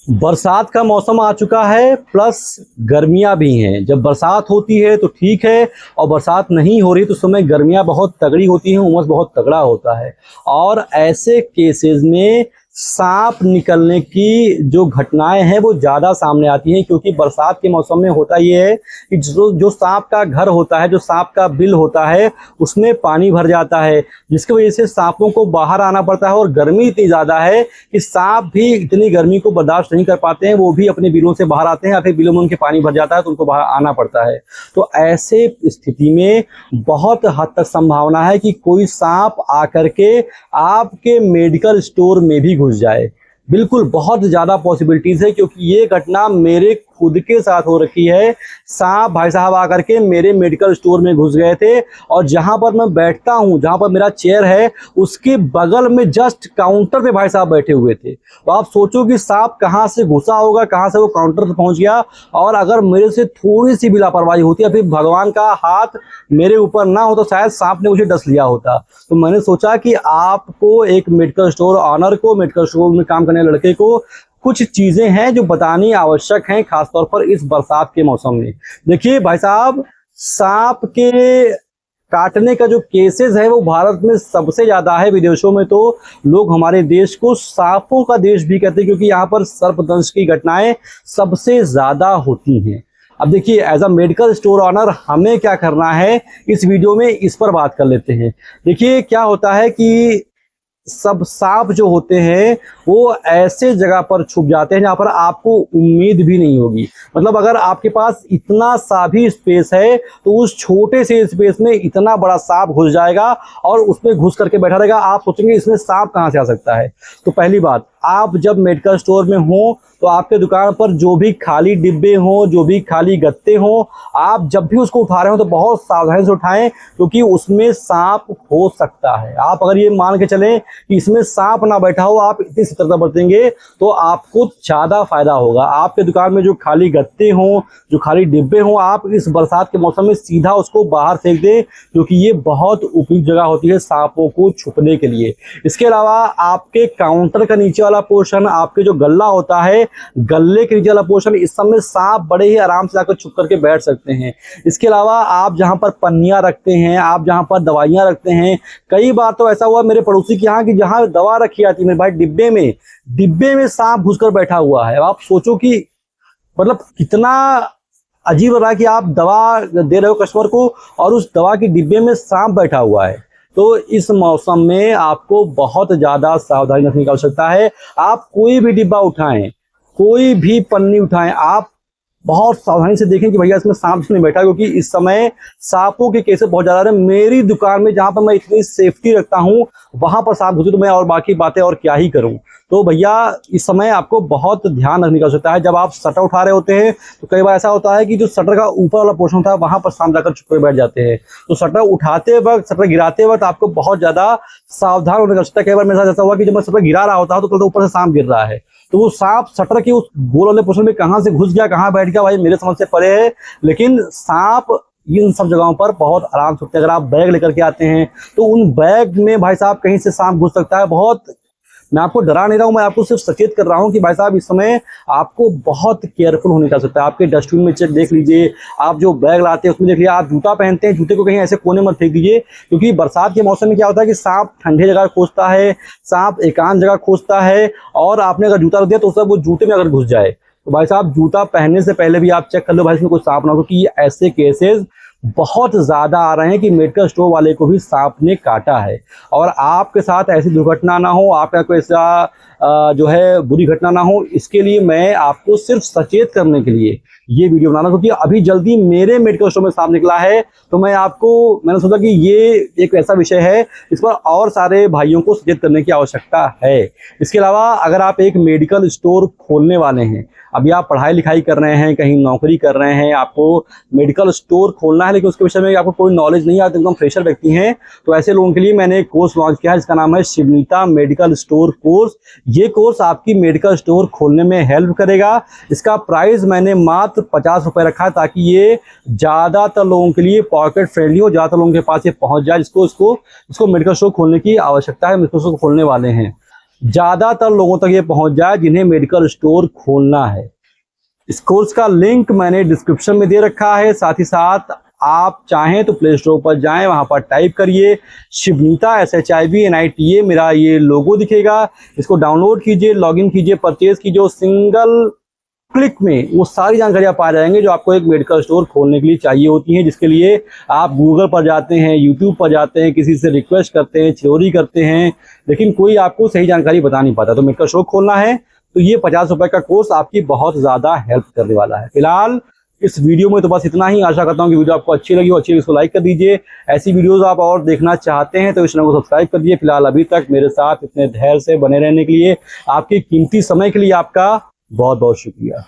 बरसात का मौसम आ चुका है, प्लस गर्मियां भी हैं। जब बरसात होती है तो ठीक है, और बरसात नहीं हो रही तो उस समय गर्मियां बहुत तगड़ी होती हैं, उमस बहुत तगड़ा होता है। और ऐसे केसेस में सांप निकलने की जो घटनाएं हैं वो ज़्यादा सामने आती हैं, क्योंकि बरसात के मौसम में होता ये है कि जो सांप का घर होता है, जो सांप का बिल होता है, उसमें पानी भर जाता है, जिसकी वजह से सांपों को बाहर आना पड़ता है। और गर्मी इतनी ज़्यादा है कि सांप भी इतनी गर्मी को बर्दाश्त नहीं कर पाते हैं, वो भी अपने बिलों से बाहर आते हैं, या फिर बिलों में उनके पानी भर जाता है तो उनको बाहर आना पड़ता है। तो ऐसे स्थिति में बहुत हद तक संभावना है कि कोई सांप आकर के आपके मेडिकल स्टोर में भी घुस जाए। बिल्कुल बहुत ज़्यादा पॉसिबिलिटीज़ है, क्योंकि ये घटना मेरे खुद के साथ हो रखी है। सांप भाई साहब आकर के मेरे मेडिकल स्टोर में घुस गए थे, और जहां पर मैं बैठता हूं, जहां पर मेरा चेयर है, उसके बगल में जस्ट काउंटर पे भाई साहब बैठे हुए थे। तो आप सोचो कि सांप कहां से घुसा होगा, कहां से वो काउंटर पे पहुंच गया। और अगर मेरे से थोड़ी सी भी लापरवाही होती, या फिर भगवान का हाथ मेरे ऊपर ना हो, तो शायद सांप ने मुझे डस लिया होता। तो मैंने सोचा कि आपको, एक मेडिकल स्टोर ऑनर को, मेडिकल स्टोर में काम करने लड़के को, कुछ चीजें हैं जो बतानी आवश्यक हैं, खासतौर पर इस बरसात के मौसम में। देखिए भाई साहब, सांप के काटने का जो केसेस है वो भारत में सबसे ज्यादा है। विदेशों में तो लोग हमारे देश को सांपों का देश भी कहते हैं, क्योंकि यहाँ पर सर्पदंश की घटनाएं सबसे ज्यादा होती हैं। अब देखिए, as a medical store owner हमें क्या करना है, इस वीडियो में इस पर बात कर लेते हैं। देखिए क्या होता है कि सब सांप जो होते हैं वो ऐसे जगह पर छुप जाते हैं जहां पर आपको उम्मीद भी नहीं होगी। मतलब अगर आपके पास इतना सा भी स्पेस है, तो उस छोटे से स्पेस में इतना बड़ा सांप घुस जाएगा और उसमें घुस करके बैठा रहेगा। आप सोचेंगे इसमें सांप कहां से आ सकता है। तो पहली बात, आप जब मेडिकल स्टोर में हो तो आपके दुकान पर जो भी खाली डिब्बे हों, जो भी खाली गत्ते हों, आप जब भी उसको उठा रहे हो तो बहुत सावधानी से उठाएं, क्योंकि उसमें सांप हो सकता है। आप अगर ये मान के चलें कि इसमें सांप ना बैठा हो, आप इतनी सतर्कता बरतेंगे तो आपको ज़्यादा फायदा होगा। आपके दुकान में जो खाली गत्ते हों, जो खाली डिब्बे हों, आप इस बरसात के मौसम में सीधा उसको बाहर फेंक दें, क्योंकि ये बहुत उपयुक्त जगह होती है सांपों को छुपने के लिए। इसके अलावा आपके काउंटर का नीचे वाला पोर्शन, आपके जो गल्ला होता है, गल्ले के नीचे वाला पोर्शन, इस समय सांप बड़े ही आराम से आकर छुप करके बैठ सकते हैं। इसके अलावा आप जहां पर पन्नियां रखते हैं, आप जहां पर दवाइयां रखते हैं, कई बार तो ऐसा हुआ मेरे पड़ोसी के यहाँ कि जहां दवा रखी जाती है मेरे भाई डिब्बे में सांप घुसकर बैठा हुआ है। आप सोचो कि मतलब कितना अजीब लग रहा है कि आप दवा दे रहे हो कस्टमर को और उस दवा के डिब्बे में सांप बैठा हुआ है। तो इस मौसम में आपको बहुत ज्यादा सावधानी रखने की आवश्यकता है। आप कोई भी डिब्बा उठाएं, कोई भी पन्नी उठाएं, आप बहुत सावधानी से देखें कि भैया इसमें सांप नहीं बैठा, क्योंकि इस समय सांपों के केसेस बहुत ज्यादा है। मेरी दुकान में जहां पर मैं इतनी सेफ्टी रखता हूं, वहां पर सांप घुसे तो मैं और बाकी बातें और क्या ही करूं। तो भैया इस समय आपको बहुत ध्यान रखने की आवश्यकता है। जब आप शटर उठा रहे होते हैं तो कई बार ऐसा होता है कि जो शटर का ऊपर वाला पोर्शन होता है वहां पर सांप जाकर छुप कर बैठ जाते हैं। तो शटर उठाते वक्त, शटर गिराते वक्त आपको बहुत ज्यादा सावधान होने की आवश्यकता है। कई बार मेरे साथ ऐसा हुआ कि जब मैं शटर गिरा रहा होता है तो ऊपर से सांप गिर रहा है, तो वो सांप शटर के उस गोल वाले पोर्शन में कहां से घुस गया, कहां बैठ गया, भाई मेरे समझ से परे है। लेकिन सांप इन सब जगहों पर बहुत आराम से होते हैं। अगर आप बैग लेकर के आते हैं तो उन बैग में भाई साहब कहीं से सांप घुस सकता है। बहुत, मैं आपको डरा नहीं रहा हूं, मैं आपको सिर्फ सचेत कर रहा हूं कि भाई साहब इस समय आपको बहुत केयरफुल होने का आवश्यकता है। आपके डस्टबिन में चेक देख लीजिए, आप जो बैग लाते हैं उसमें देख लीजिए, आप जूता पहनते हैं, जूते को कहीं ऐसे कोने मत फेंक दीजिए, क्योंकि बरसात के मौसम में क्या होता है कि सांप ठंडे जगह खोजता है, सांप एकांत जगह खोजता है, और आपने अगर जूता रख दिया तो सब वो जूते में अगर घुस जाए तो भाई साहब जूता पहनने से पहले भी आप चेक कर लो भाई इसमें कोई सांप ना हो, क्योंकि ऐसे केसेस बहुत ज्यादा आ रहे हैं कि मेडिकल स्टोर वाले को भी सांप ने काटा है। और आपके साथ ऐसी दुर्घटना ना हो, आपका कोई ऐसा जो है बुरी घटना ना हो, इसके लिए मैं आपको सिर्फ सचेत करने के लिए ये वीडियो बनाना, क्योंकि अभी जल्दी मेरे मेडिकल स्टोर में सांप निकला है। तो मैंने सोचा कि ये एक ऐसा विषय है इस पर और सारे भाइयों को सचेत करने की आवश्यकता है। इसके अलावा अगर आप एक मेडिकल स्टोर खोलने वाले हैं, अभी आप पढ़ाई लिखाई कर रहे हैं, कहीं नौकरी कर रहे हैं, आपको मेडिकल स्टोर खोलना है लेकिन उसके विषय में आपको कोई नॉलेज नहीं है, आप एकदम फ्रेशर व्यक्ति हैं, तो ऐसे लोगों के लिए मैंने एक कोर्स लॉन्च किया है जिसका नाम है शिवनीता मेडिकल स्टोर कोर्स। ये कोर्स आपकी मेडिकल स्टोर खोलने में हेल्प करेगा। इसका प्राइस मैंने मात्र 50 रुपये रखा है, ताकि ये ज़्यादातर लोगों के लिए पॉकेट फ्रेंडली हो, ज़्यादातर लोगों के पास ये पहुँच जाए जिसको मेडिकल स्टोर खोलने की आवश्यकता है, मेडिकल स्टोर खोलने वाले हैं। ज़्यादातर लोगों तक ये पहुंच जाए जिन्हें मेडिकल स्टोर खोलना है। इस कोर्स का लिंक मैंने डिस्क्रिप्शन में दे रखा है। साथ ही साथ आप चाहें तो प्ले स्टोर पर जाएं, वहां पर टाइप करिए शिवनीता SHIVNITA, मेरा ये लोगो दिखेगा। इसको डाउनलोड कीजिए, लॉगिन कीजिए, परचेज कीजिए। सिंगल क्लिक में वो सारी जानकारियां पा जाएंगे जो आपको एक मेडिकल स्टोर खोलने के लिए चाहिए होती हैं, जिसके लिए आप गूगल पर जाते हैं, यूट्यूब पर जाते हैं, किसी से रिक्वेस्ट करते हैं, थ्योरी करते हैं, लेकिन कोई आपको सही जानकारी बता नहीं पाता। तो मेडिकल स्टोर खोलना है तो ये 50 रुपए का कोर्स आपकी बहुत ज़्यादा हेल्प करने वाला है। फिलहाल इस वीडियो में तो बस इतना ही। आशा करता हूँ कि वीडियो आपको अच्छी लगी हो, अच्छी लगी इसको लाइक कर दीजिए। ऐसी वीडियोस आप और देखना चाहते हैं तो इस चैनल को सब्सक्राइब कर दीजिए। फिलहाल अभी तक मेरे साथ इतने धैर्य से बने रहने के लिए, आपके कीमती समय के लिए आपका बहुत बहुत शुक्रिया।